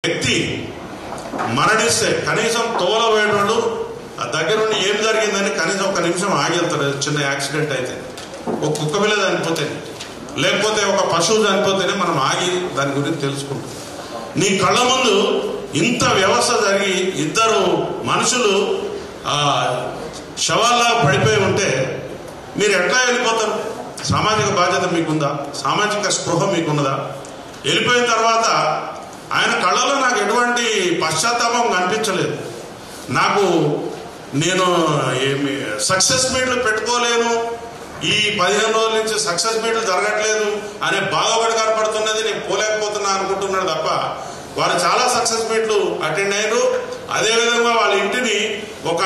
వ్యక్తి మరణిస్తే కనీసం తోలబోయేటోళ్ళు ఆ దగ్గర నుండి ఏం జరిగిందని కనీసం ఒక నిమిషం ఆగి వెళ్తారు. చిన్న యాక్సిడెంట్ అయితే, ఒక కుక్క పిల్ల చనిపోతే, లేకపోతే ఒక పశువు చనిపోతేనే మనం ఆగి దాని గురించి తెలుసుకుంటాం. నీ కళ్ళ ముందు ఇంత వ్యవస్థ జరిగి ఇద్దరు మనుషులు శవాల్లా పడిపోయి ఉంటే మీరు ఎట్లా వెళ్ళిపోతారు? సామాజిక బాధ్యత మీకుందా? సామాజిక స్పృహ మీకున్నదా? వెళ్ళిపోయిన తర్వాత ఆయన కళ్ళలో నాకు ఎటువంటి పశ్చాత్తాపం కనిపించలేదు. నేను ఏమి సక్సెస్ మీట్లు పెట్టుకోలేను, ఈ 15 రోజుల నుంచి సక్సెస్ మీట్లు జరగట్లేదు అనే బాధపడి కనపడుతున్నది, నేను పోలేకపోతున్నా అనుకుంటున్నాడు తప్ప వారు చాలా సక్సెస్ మీట్లు అటెండ్ అయ్యారు. అదేవిధంగా వాళ్ళ ఇంటిని ఒక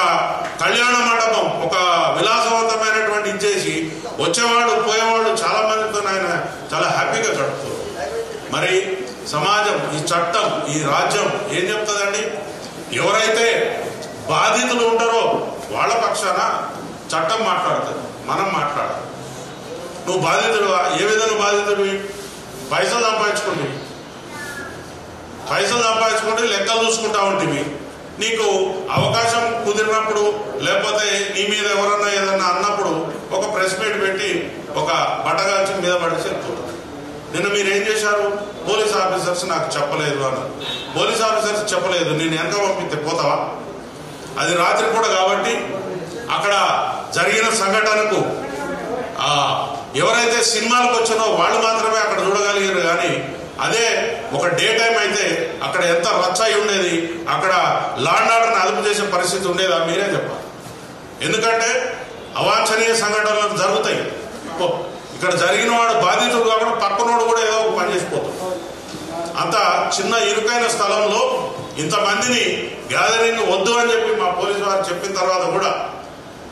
కళ్యాణ మండపం, ఒక విలాసవంతమైనటువంటి ఇచ్చేసి వచ్చేవాడు పోయేవాడు చాలా మందితో ఆయన చాలా హ్యాపీగా గడుపుతారు. మరి సమాజం, ఈ చట్టం, ఈ రాజ్యం ఏం చెప్తుందండి? ఎవరైతే బాధితులు ఉంటారో వాళ్ళ పక్షాన చట్టం మాట్లాడుతుంది, మనం మాట్లాడాలి. నువ్వు బాధితుడువా? ఏ విధంగా బాధితుడివి? పైసలు సంపాదించుకుంటే లెక్కలు చూసుకుంటా ఉంటుంది. నీకు అవకాశం కుదిరినప్పుడు, లేకపోతే నీ మీద ఎవరన్నా ఏదన్నా అన్నప్పుడు ఒక ప్రెస్ మీట్ పెట్టి ఒక బట్టగాల్చి మీద పడిసి వెళ్తున్నారు. నిన్న మీరు ఏం చేశారు? పోలీస్ ఆఫీసర్స్ నాకు చెప్పలేదు అన్నారు. పోలీస్ ఆఫీసర్స్ చెప్పలేదు, నేను వెనక పంపితే పోతావా? అది రాత్రి కూడా కాబట్టి అక్కడ జరిగిన సంఘటనకు ఎవరైతే సినిమాలకు వచ్చినో వాళ్ళు మాత్రమే అక్కడ చూడగలిగారు. కానీ అదే ఒక డే టైం అయితే అక్కడ ఎంత రచ్చ అయి ఉండేది, అక్కడ లా అండ్ ఆర్డర్ని అదుపు చేసే పరిస్థితి ఉండేదా? మీరే చెప్పాలి. ఎందుకంటే అవాంఛనీయ సంఘటనలు జరుగుతాయి. ఇక్కడ జరిగిన వాడు బాధితుడు కాకుండా పక్కనోడు కూడా ఏదో ఒక పని చేసిపోతాడు. అంత చిన్న ఇరుకైన స్థలంలో ఇంతమందిని గ్యాదరింగ్ వద్దు అని చెప్పి మా పోలీసు వారు చెప్పిన తర్వాత కూడా,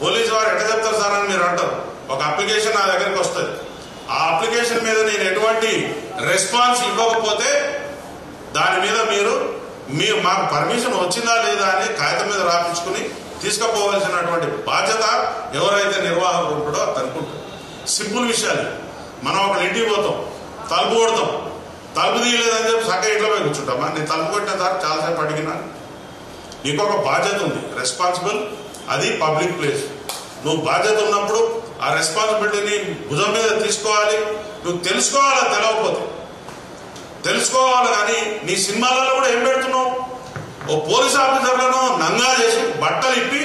పోలీసు వారు ఎట్లా చెప్తారు సార్ అని మీరు అంటారు. ఒక అప్లికేషన్ నా దగ్గరికి వస్తుంది, ఆ అప్లికేషన్ మీద నేను ఎటువంటి రెస్పాన్స్ ఇవ్వకపోతే దాని మీద మాకు పర్మిషన్ వచ్చిందా లేదా అని కాగితం మీద రాపించుకుని తీసుకుపోవాల్సినటువంటి బాధ్యత ఎవరైతే నిర్వాహకుడు ఉంటాడో అతనికి ఉంటుంది. సింపుల్ విషయాలు. మనం ఒకళ్ళ ఇంటికి పోతాం, తలుపు కొడతాం, తలుపు తీయలేదని చెప్పి సక్క ఇంట్లో పోయి కూర్చుంటామా? నేను తలుపు కొట్టిన సార్ చాలాసేపు అడిగినా. నీకు ఒక బాధ్యత ఉంది, రెస్పాన్సిబుల్. అది పబ్లిక్ ప్లేస్. నువ్వు బాధ్యత ఉన్నప్పుడు ఆ రెస్పాన్సిబిలిటీని భుజం మీద తీసుకోవాలి. నువ్వు తెలుసుకోవాలా? తెలవకపోతే తెలుసుకోవాలి. కానీ నీ సినిమాలలో కూడా ఏం పెడుతున్నావు? ఓ పోలీస్ ఆఫీసర్లను నంగా చేసి బట్టలు ఇప్పి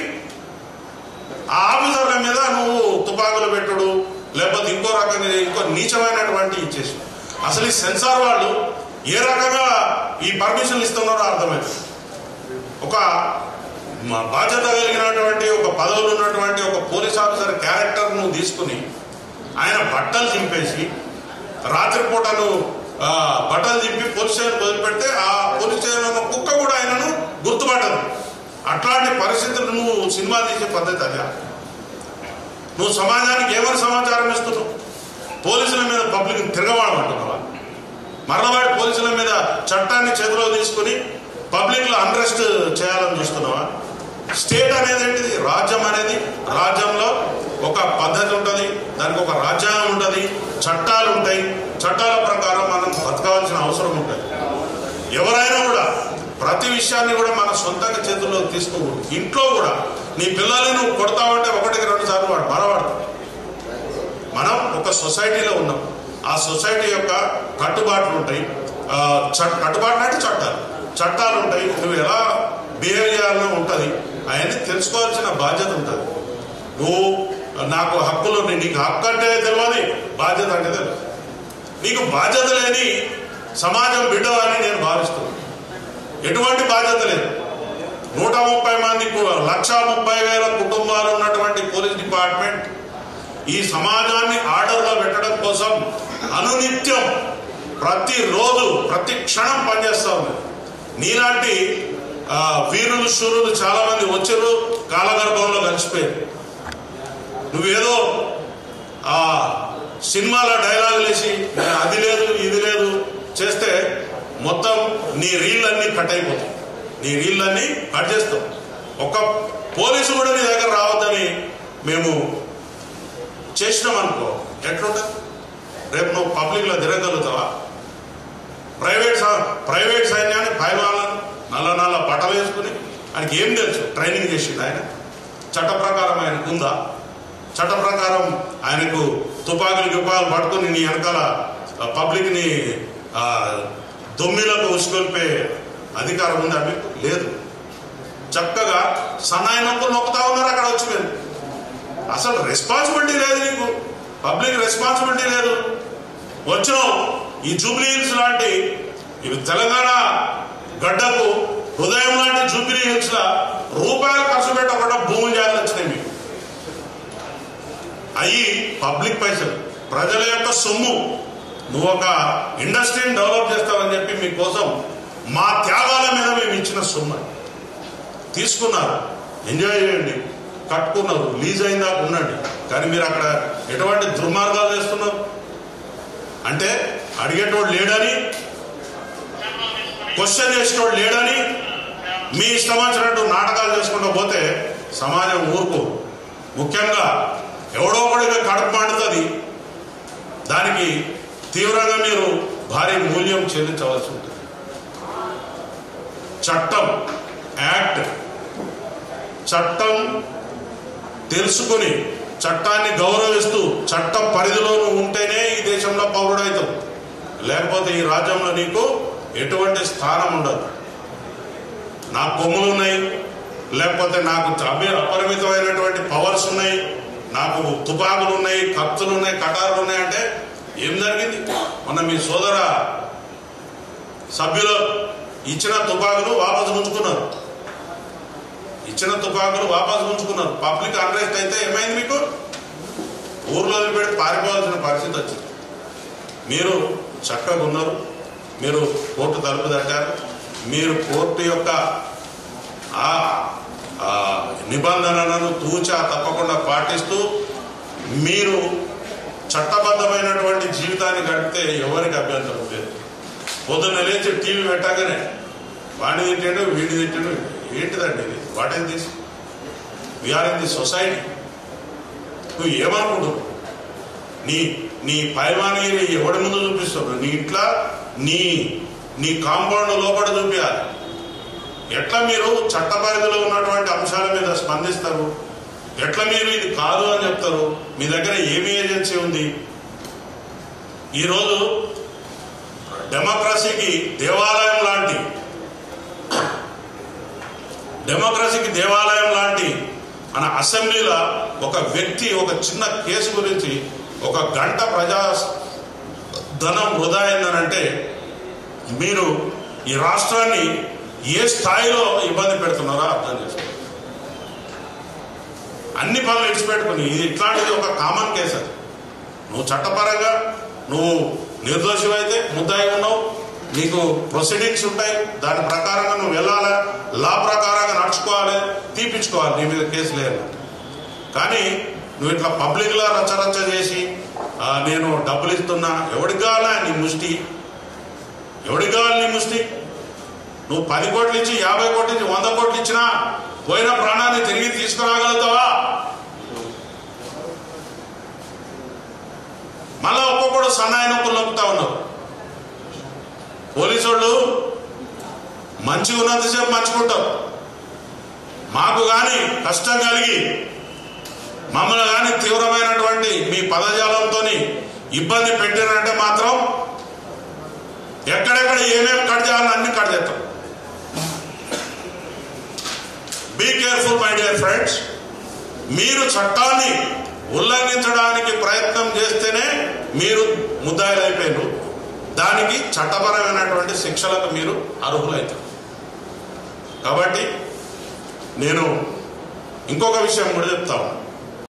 ఆ ఆఫీసర్ల మీద నువ్వు తుపాకులు పెట్టుడు, లేకపోతే ఇంకో రకంగా ఇంకో నీచమైనటువంటి ఇచ్చేసి. అసలు ఈ సెన్సార్ వాళ్ళు ఏ రకంగా ఈ పర్మిషన్లు ఇస్తున్నారో అర్థమైంది. ఒక బాధ్యత కలిగినటువంటి ఒక పదవులు ఉన్నటువంటి ఒక పోలీస్ ఆఫీసర్ క్యారెక్టర్ నువ్వు తీసుకుని ఆయన బట్టలు చింపేసి రాత్రిపూట నువ్వు బట్టలు చింపి పోలీస్ స్టేషన్ వదిలిపెడితే ఆ పోలీస్ స్టేషన్ కుక్క కూడా ఆయనను గుర్తుపట్టదు. అట్లాంటి పరిస్థితులు నువ్వు సినిమా తీసే పద్ధతి అదే. నువ్వు సమాజానికి ఏమని సమాచారం ఇస్తున్నావు? పోలీసుల మీద పబ్లిక్ తిరగవాడమంటున్నావా? మరలవాడి పోలీసుల మీద చట్టాన్ని చేతిలో తీసుకుని పబ్లిక్ లో అన్రెస్ట్ చేయాలని చూస్తున్నావా? స్టేట్ అనేది ఏంటిది? రాజ్యం అనేది, రాజ్యంలో ఒక పద్ధతి ఉంటుంది, దానికి ఒక రాజ్యాంగం ఉంటుంది, చట్టాలు ఉంటాయి. చట్టాల ప్రకారం మనం బతకాల్సిన అవసరం ఉంటుంది. ఎవరైనా కూడా ప్రతి విషయాన్ని కూడా మన సొంతంగా చేతుల్లో తీసుకోకూడదు. ఇంట్లో కూడా నీ పిల్లల్ని నువ్వు కొడతావంటే 1-2 సార్లు వాడు బలవాడతాడు. మనం ఒక సొసైటీలో ఉన్నాం. ఆ సొసైటీ యొక్క కట్టుబాట్లు ఉంటాయి. కట్టుబాట్లు అంటే చట్టాలు ఉంటాయి. నువ్వు ఎలా బిహేవ్ చేయాలో ఉంటుంది. అవన్నీ తెలుసుకోవాల్సిన బాధ్యత ఉంటుంది. నువ్వు నాకు హక్కులు, నీకు హక్కు అంటే తెలియదు, బాధ్యత అంటే తెలియదు. నీకు బాధ్యత లేని సమాజం బిడ్డ అని నేను భావిస్తున్నాను. ఎటువంటి బాధ్యత లేదు. 130 మంది 1,30,000 కుటుంబాలు ఉన్నటువంటి పోలీస్ డిపార్ట్మెంట్ ఈ సమాజాన్ని ఆర్డర్లో పెట్టడం కోసం అనునిత్యం ప్రతిరోజు ప్రతి క్షణం పనిచేస్తా ఉంది. నీలాంటి వీరులు శూరులు చాలా మంది వచ్చారు, కాలగర్భంలో కలిసిపోయారు. నువ్వేదో సినిమాల డైలాగులు వేసి అది లేదు ఇది లేదు చేస్తే మొత్తం నీ రీళ్ళన్నీ కట్ అయిపోతాయి. నీ రీళ్ళన్నీ కట్ చేస్తాం. ఒక పోలీసు కూడా నీ దగ్గర రావద్దని మేము చేసినాం అనుకో, ఎట్లుంటుంది? రేపు నువ్వు పబ్లిక్లో తిరగలుగుతావా? ప్రైవేట్ సైన్యాన్ని 5 బట్టలు వేసుకుని ఆయనకి ఏం తెలుసు? ట్రైనింగ్ చేసిండు ఆయన? చట్ట ప్రకారం ఆయనకు ఉందా? చట్ట ప్రకారం ఆయనకు తుపాకులు పట్టుకుని నీ వెనకాల పబ్లిక్ని దొమ్మిలకు ఉసుకొల్పే అధికారం ఉందా మీకు? లేదు. చక్కగా సన్నాయి నొక్కులు నొక్కుతా ఉన్నారు అక్కడ వచ్చి. మీరు అసలు రెస్పాన్సిబిలిటీ లేదు నీకు, పబ్లిక్ రెస్పాన్సిబిలిటీ లేదు. వచ్చినావు ఈ జూబ్లీ హిల్స్ లాంటి ఇవి తెలంగాణ గడ్డకు హృదయం లాంటి జూబ్లీ హిల్స్ లా రూపాయలు ఖర్చు పెట్టకుండా భూములు జాగ్రత్త వచ్చినాయి మీకు. అయ్యి పబ్లిక్ పైసలు, ప్రజల యొక్క సొమ్ము. నువ్వు ఒక ఇండస్ట్రీని డెవలప్ చేస్తావని చెప్పి మీకోసం మా త్యాగాల మీద మేము ఇచ్చిన సొమ్ము తీసుకున్నారు. ఎంజాయ్ చేయండి, కట్టుకున్నారు, లీజ్ అయిందా ఉండండి. కానీ మీరు అక్కడ ఎటువంటి దుర్మార్గాలు చేస్తున్నారు అంటే అడిగేటోడు లేడని, క్వశ్చన్ చేసేటోడు లేడని మీ ఇష్టం వచ్చినట్టు నాటకాలు చేసుకుంటూ పోతే సమాజం ఊరుకో. ముఖ్యంగా ఎవడో ఒకడిగా కడుపు మండుతుంది, దానికి తీవ్రంగా మీరు భారీ మూల్యం చెల్లించవలసి ఉంటుంది. చట్టం, యాక్ట్, చట్టం తెలుసుకుని చట్టాన్ని గౌరవిస్తూ చట్ట పరిధిలో ఉంటేనే ఈ దేశంలో పౌరుడవుతావు. లేకపోతే ఈ రాజ్యంలో నీకు ఎటువంటి స్థానం ఉండదు. నాకు కొమ్ములు ఉన్నాయి, లేకపోతే నాకు అపరిమితమైనటువంటి పవర్స్ ఉన్నాయి, నాకు తుపాకులు ఉన్నాయి, కత్తులు ఉన్నాయి, కటారులు ఉన్నాయి అంటే ఏం జరిగింది? మొన్న మీ సోదర సభ్యులు ఇచ్చిన తుపాకులు వాపసు ఉంచుకున్నారు. పబ్లిక్ అన్రెస్ట్ అయితే ఏమైంది? మీకు ఊర్లో వదిలిపెట్టి పారిపోవాల్సిన పరిస్థితి వచ్చింది. మీరు చక్కగా ఉన్నారు, మీరు కోర్టు తలుపు తట్టారు, మీరు కోర్టు యొక్క నిబంధనలను తూచా తప్పకుండా పాటిస్తూ మీరు చట్టబద్ధమైనటువంటి జీవితాన్ని గడిపితే ఎవరికి అభ్యంతరం లేదు. పొద్దున్న లేచి టీవీ పెట్టగానే వాడిని తిట్టాడు, వీడిని తిట్టాడు. ఏంటిదండి ఇది? What is this? We are in the society. నువ్వు ఏమనుకుంటున్నావు? నీ పైమానిగిరి ఎవడి ముందు చూపిస్తున్నావు? నీ ఇంట్లో నీ కాంపౌండ్ లోపల చూపించాలి. ఎట్లా మీరు చట్ట పరిధిలో ఉన్నటువంటి అంశాల మీద స్పందిస్తారు? ఎట్లా మీరు ఇది కాదు అని చెప్తారు? మీ దగ్గర ఏమి ఏజెన్సీ ఉంది? ఈరోజు డెమోక్రసీకి దేవాలయం లాంటి మన అసెంబ్లీలో ఒక వ్యక్తి ఒక చిన్న కేసు గురించి 1 గంట ప్రజా ధనం వృధా అయిందనంటే మీరు ఈ రాష్ట్రాన్ని ఏ స్థాయిలో ఇబ్బంది పెడుతున్నారో అర్థం చేసుకోండి. అన్ని పనులు ఇచ్చిపెట్టుకుని ఇది ఇట్లాంటిది ఒక కామన్ కేసు. అది నువ్వు చట్టపరంగా నువ్వు నిర్దోషమైతే ముద్దాయి ఉన్నావు, నీకు ప్రొసీడింగ్స్ ఉంటాయి, దాని ప్రకారంగా నువ్వు వెళ్ళాలి, లా ప్రకారంగా నడుచుకోవాలి, తీపించుకోవాలి. నీ మీద కేసు లేదు. కానీ నువ్వు ఇట్లా పబ్లిక్లో రచ్చరచ్చ చేసి నేను డబ్బులు ఇస్తున్నా, ఎవడికి కావాలా నీ ముష్టి? నువ్వు 10 కోట్లు ఇచ్చి 50 కోట్లు ఇచ్చి 100 కోట్లు ఇచ్చినా పోయిన ప్రాణాన్ని తిరిగి తీసుకురాగలుగుతావా? మళ్ళా ఒక్కొక్కడు సన్నాయి నొప్పులు నొప్పుతా ఉన్నావు. పోలీసు వాళ్ళు మంచిగా ఉన్నంతసేపు మంచుకుంటారు. మాకు కానీ కష్టం కలిగి మమ్మల్ని కానీ తీవ్రమైనటువంటి మీ పదజాలంతో ఇబ్బంది పెట్టారంటే మాత్రం ఎక్కడెక్కడ ఏమేమి కట్ చేయాలని అన్ని కట్ చేస్తాం. Be careful my dear friends. మీరు చట్టాన్ని ఉల్లంఘించడానికి ప్రయత్నం చేస్తేనే మీరు ముద్దాయిలు అయిపోయారు. దానికి చట్టపరమైనటువంటి శిక్షలకు మీరు అర్హులవుతారు. కాబట్టి నేను ఇంకొక విషయం కూడా చెప్తాను.